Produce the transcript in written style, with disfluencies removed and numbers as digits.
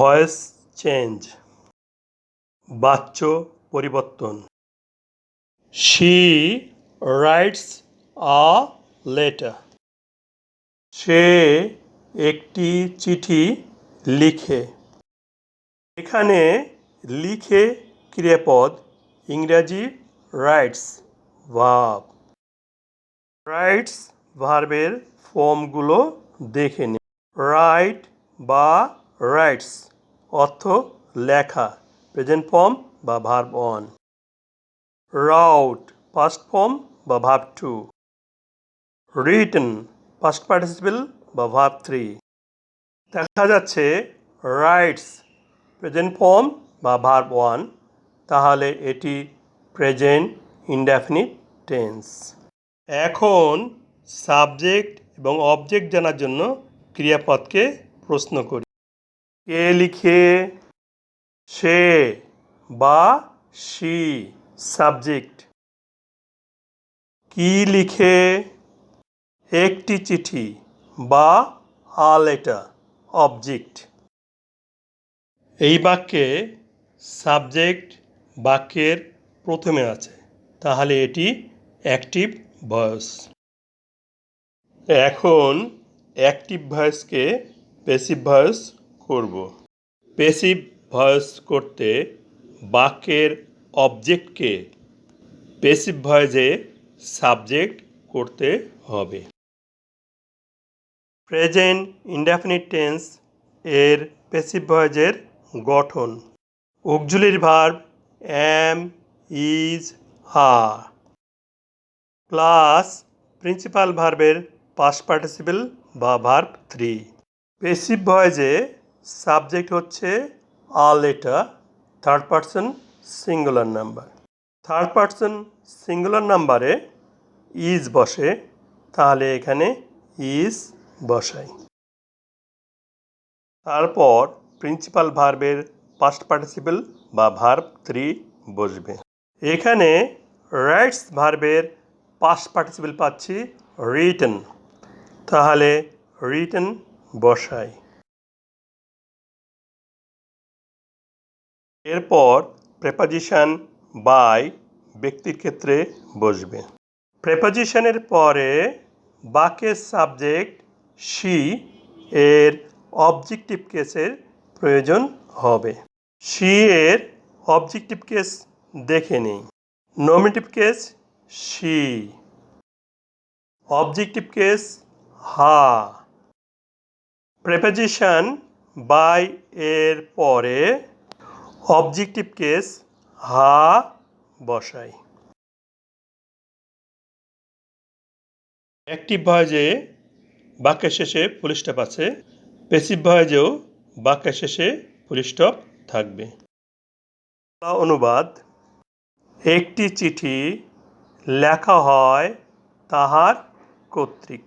Voice change, বাচ্য পরিবর্তন। She writes a letter. সে একটি চিঠি লিখে। এখানে লিখে ক্রিয়াপদ, ইংরাজি রাইটস ভার্ব। রাইটস ভার্বের ফর্মগুলো দেখে নিন। রাইট বা রাইটস অর্থ লেখা, প্রেজেন্ট ফর্ম বা verb one. Wrote past form বা verb two. Written past participle বা ভার্ব থ্রি। দেখা যাচ্ছে রাইটস প্রেজেন্ট ফর্ম বা ভার্ব ওয়ান, তাহলে এটি প্রেজেন্ট ইনডেফিনিট টেন্স। এখন সাবজেক্ট এবং অবজেক্ট জানার জন্য ক্রিয়াপদকে প্রশ্ন করি। কে লিখে? সে বা সি সাবজেক্ট। কি লিখে? একটি চিঠি বা আ লেটার অবজেক্ট। এই বাক্যে সাবজেক্ট বাক্যের প্রথমে আছে, তাহলে এটি অ্যাক্টিভ ভয়েস। এখন অ্যাক্টিভ ভয়েসকে প্যাসিভ ভয়েস করব। প্যাসিভ ভয়েস করতে বাক্যের অবজেক্টকে প্যাসিভ ভয়েসে সাবজেক্ট করতে হবে। প্রেজেন্ট ইনডেফিনিট টেন্স এর প্যাসিভ ভয়েসের গঠন। অক্সিলিয়ারি ভার্ব অ্যাম, ইজ, আর প্লাস প্রিন্সিপাল ভার্বের পাস্ট পার্টিসিপেল বা ভার্ব থ্রি। প্যাসিভ ভয়েসে সাবজেক্ট হচ্ছে a letter, third person singular number. Third person singular নাম্বারে ইজ বসে, তাহলে এখানে ইজ বসাই। তারপর প্রিন্সিপাল ভার্বের পাস্ট পার্টিসিপেল বা ভার্ব থ্রি বসবে। এখানে রাইটস ভার্বের পাস্ট পার্টিসিপেল পাচ্ছি রিটেন, তাহলে রিটেন বসাই। এরপর প্রেপোজিশন বাই ব্যক্তির ক্ষেত্রে বসবে। প্রেপোজিশনের পরে বাক্যের সাবজেক্ট শি এর অবজেক্টিভ কেসের প্রয়োজন হবে। শি এর অবজেক্টিভ কেস দেখে নিই। Nominative case she, objective case her. Preposition by এর পরে অবজেক্টিভ কেস হা বসাই। অ্যাক্টিভ ভয়েসে বাক্যের শেষে ফুল স্টপ আছে, প্যাসিভ ভয়েসেও বাক্যের শেষে ফুল স্টপ থাকবে। অনুবাদ: একটি চিঠি লেখা হয় তাহার কর্তৃক।